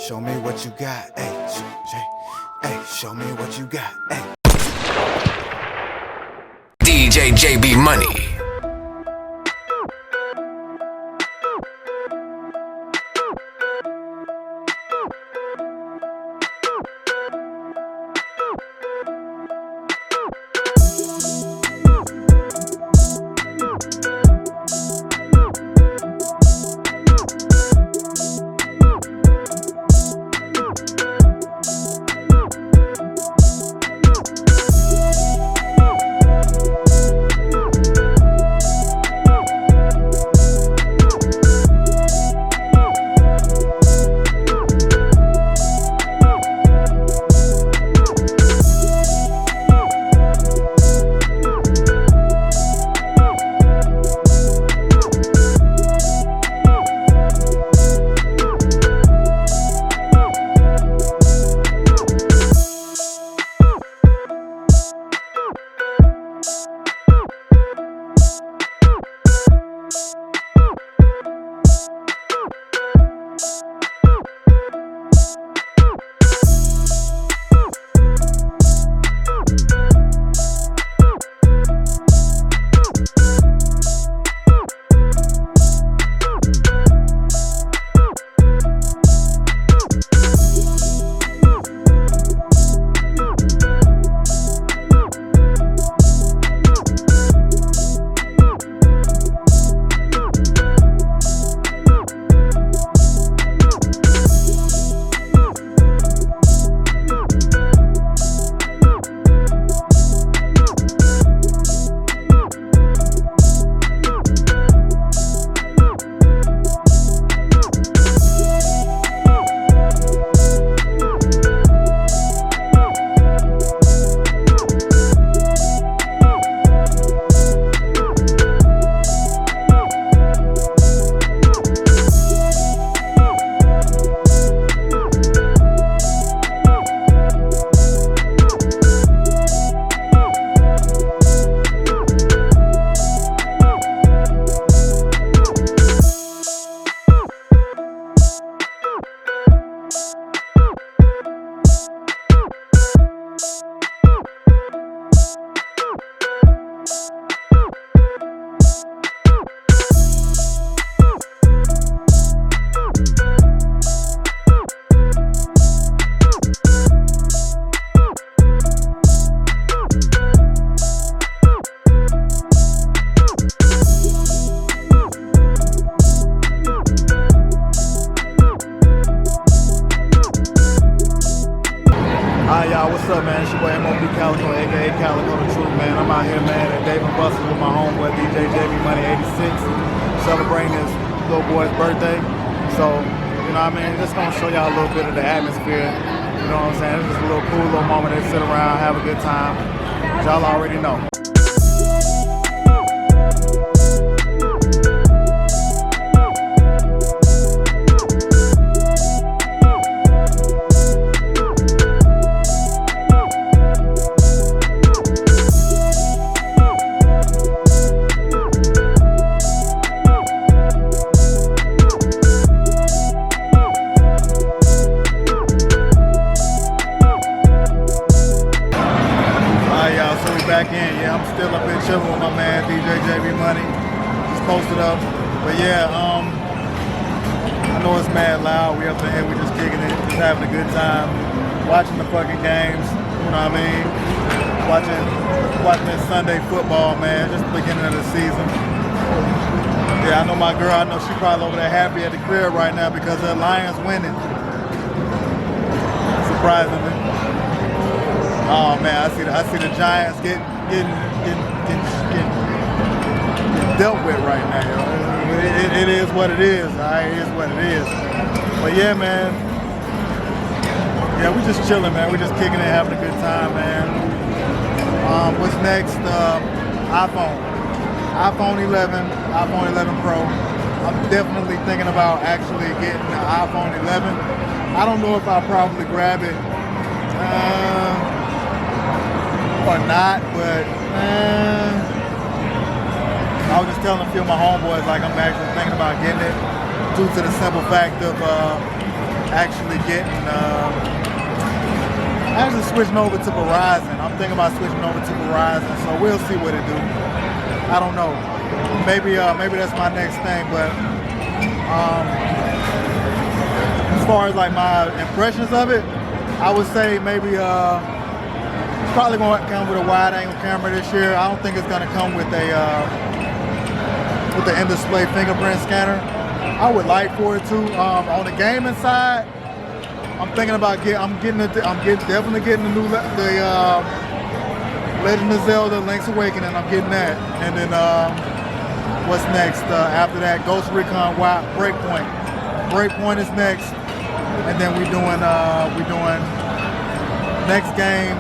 Show me what you got, hey, show me what you got, hey. DJ Djjbmoney. What's up, man? It's your boy MOB Calico, aka Calico the Truth, man. I'm out here, man, at Dave & Buster's with my homeboy DJ Djjbmoney 86, celebrating his little boy's birthday. So, you know what I mean? Just gonna show y'all a little bit of the atmosphere. You know what I'm saying? It's just a little cool little moment. They sit around, have a good time. Y'all already know. Back in, yeah, I'm still up here chilling with my man DJ Djjbmoney. Just posted up, but yeah, I know it's mad loud. We up in here, we just kicking it, just having a good time, watching the fucking games. You know what I mean? Watching this Sunday football, man. Just the beginning of the season. Yeah, I know my girl. I know she probably over there happy at the crib right now because the Lions winning. Surprisingly. Oh man, I see the Giants getting dealt with right now. It is what it is. It is what it is. But yeah, man. Yeah, we just chilling, man. We just kicking it, having a good time, man. What's next? iPhone 11, iPhone 11 Pro. I'm definitely thinking about actually getting the iPhone 11. I don't know if I'll probably grab it. Or not, but I was just telling a few of my homeboys like I'm actually thinking about getting it due to the simple fact of actually switching over to Verizon. I'm thinking about switching over to Verizon, so we'll see what it do. I don't know. Maybe that's my next thing, but as far as like my impressions of it, I would say maybe it's probably going to come with a wide-angle camera this year. I don't think it's going to come with the in-display fingerprint scanner. I would like for it to. On the gaming side, I'm thinking about definitely getting the new Legend of Zelda: Link's Awakening. I'm getting that, and then what's next after that? Ghost Recon Breakpoint. Breakpoint is next, and then we doing next game.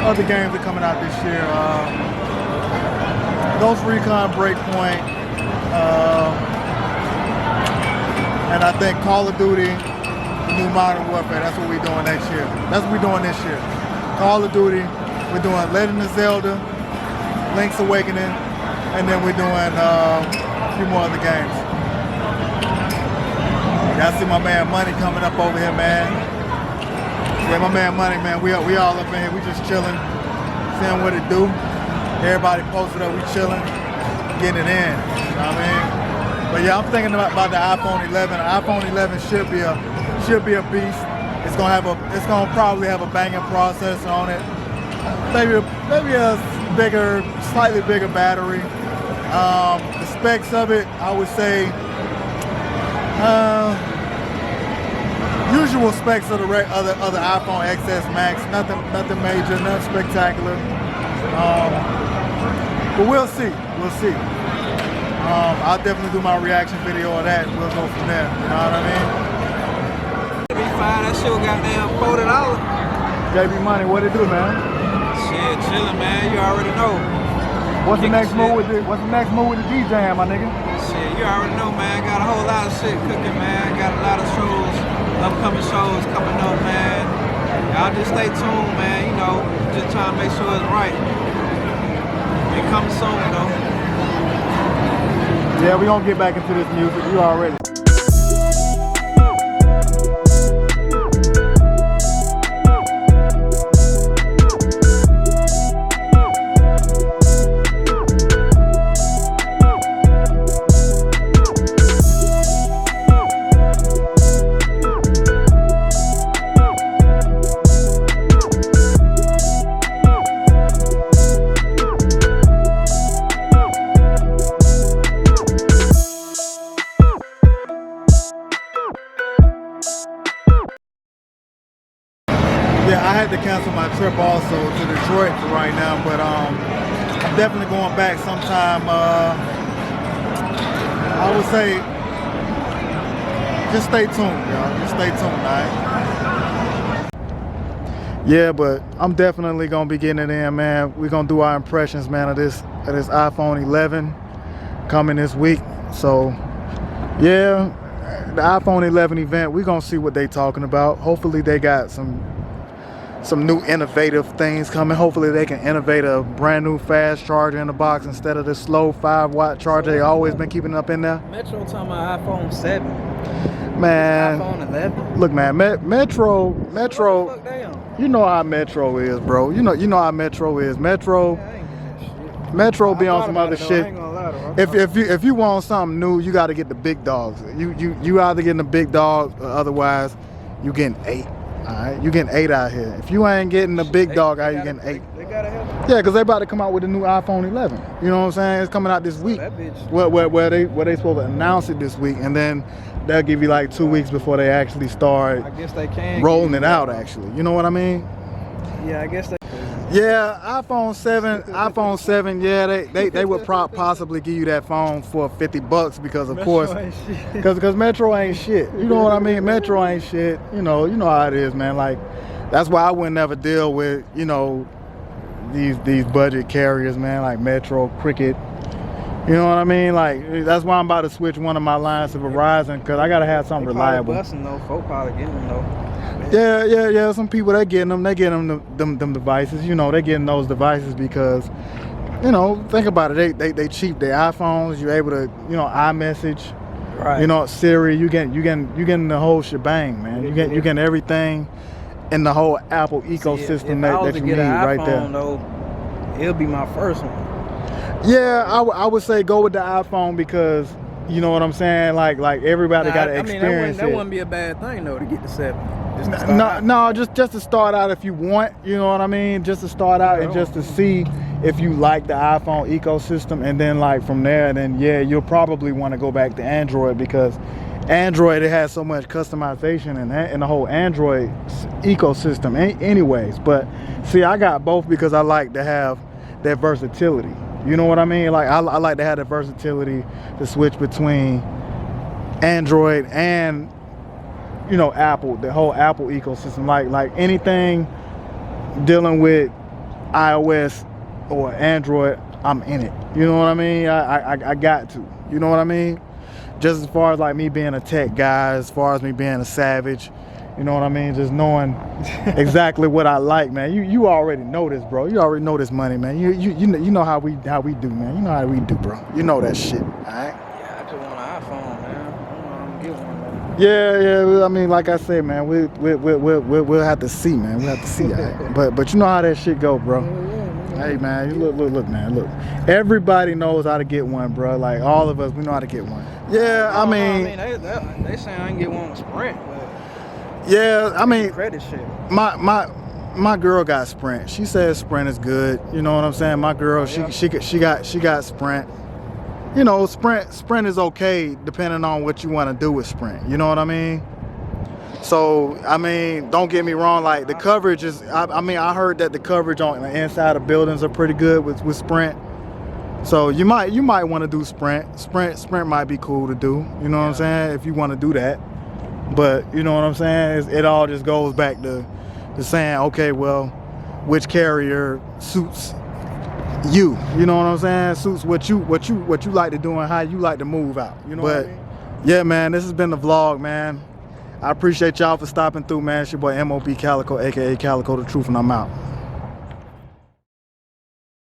Other games are coming out this year. Ghost Recon Breakpoint, and I think Call of Duty, the new Modern Warfare. That's what we're doing next year. That's what we're doing this year. Call of Duty. We're doing Legend of Zelda, Link's Awakening, and then we're doing a few more other games. Y'all see my man Money coming up over here, man. Yeah, my man Money, man. We all up in here. We just chilling, seeing what it do. Everybody posted up. We chilling, getting it in. You know what I mean? But yeah, I'm thinking about the iPhone 11. The iPhone 11 should be a beast. It's gonna probably have a banging processor on it. Maybe a slightly bigger battery. The specs of it, I would say, usual specs of the other iPhone XS Max. Nothing major, nothing spectacular. But we'll see. I'll definitely do my reaction video of that. We'll go from there. You know what I mean? Be fine. That shit goddamn $40. Djjbmoney, what it do, man? Shit, chilling, man. You already know. What's the next move with the DJ, my nigga? Shit, you already know, man. Got a whole lot of shit cooking, man. Got a lot of shows, upcoming shows coming up, man. Y'all just stay tuned, man. You know, just trying to make sure it's right. It coming soon, though. Yeah, we gonna get back into this music. You already. Yeah, I had to cancel my trip also to Detroit for right now, but I'm definitely going back sometime. I would say just stay tuned, y'all. Just stay tuned, all right? Yeah, but I'm definitely gonna be getting it in, man. We're gonna do our impressions, man, of this iPhone 11 coming this week. So yeah, the iPhone 11 event, we're gonna see what they talking about. Hopefully they got some new innovative things coming. Hopefully they can innovate a brand new fast charger in the box instead of the slow 5-watt charger they always been keeping up in there. Metro talking about iPhone 7. Man, iPhone 11. look, man, Metro, Fuck damn. you know how Metro is, bro. You know how Metro is. Metro be on some other shit. If you want something new, you got to get the big dogs. You either getting the big dogs, or otherwise you getting 8. All right, you getting 8 out here. If you ain't getting the big dog out, you getting 8. They gotta help. Yeah, because they about to come out with the new iPhone 11. You know what I'm saying? It's coming out this week. That bitch. Where they supposed to announce it this week, and then they'll give you like 2 weeks before they actually start I guess they can rolling it out. Actually, you know what I mean? Yeah, I guess they. Yeah, iPhone 7. Yeah, they would possibly give you that phone for $50 because of course, because Metro ain't shit. You know what I mean? Metro ain't shit. You know how it is, man. Like that's why I would never deal with these budget carriers, man, like Metro, Cricket. You know what I mean? Like that's why I'm about to switch one of my lines to Verizon because I gotta have something reliable. Busting though, folk probably getting them though. Yeah. Some people they getting them. They getting them devices. You know, they getting those devices because, think about it. They cheap. Their iPhones. You're able to iMessage. Right. You know, Siri, you getting the whole shebang, man. You getting everything in the whole Apple ecosystem that you need right there. Though, it'll be my first one. Yeah, I would say go with the iPhone because you know what I'm saying. Like everybody got to experience that wouldn't be a bad thing though to get the 7. Just to start out if you want, you know what I mean. Just to start out and just to see if you like the iPhone ecosystem, and then like from there, then yeah, you'll probably want to go back to Android because Android, it has so much customization in the whole Android ecosystem anyways. But see, I got both because I like to have that versatility. You know what I mean? Like I like to have the versatility to switch between Android and, you know, Apple, the whole Apple ecosystem. Like anything dealing with iOS or Android, I'm in it. You know what I mean? I got to. You know what I mean? Just as far as like me being a tech guy, as far as me being a savage, you know what I mean? Just knowing exactly what I like, man. You already know this, bro. You already know this money, man. You know how we do, man. You know how we do, bro. You know that shit, all right? Yeah, I just want an iPhone, man. I'm gonna get one. Yeah. I mean, like I said, man, we'll have to see, man. We'll have to see, all right? But you know how that shit go, bro. Hey, man, you look, man, look. Everybody knows how to get one, bro. Like all of us, we know how to get one. Yeah, I mean, they saying I can get one with Sprint, but yeah, I mean, credit shit. My girl got Sprint. She says Sprint is good. You know what I'm saying? My girl, she got Sprint. You know, Sprint is okay depending on what you want to do with Sprint. You know what I mean? So, I mean, don't get me wrong. Like the coverage is. I mean, I heard that the coverage on the inside of buildings are pretty good with Sprint. So you might want to do Sprint. Sprint might be cool to do. You know what I'm saying? If you want to do that. But you know what I'm saying? It all just goes back to saying, okay, well, which carrier suits you? You know what I'm saying? Suits what you like to do and how you like to move out. You know what I mean? Yeah, man, this has been the vlog, man. I appreciate y'all for stopping through, man. It's your boy MOB Calico, aka Calico the Truth, and I'm out.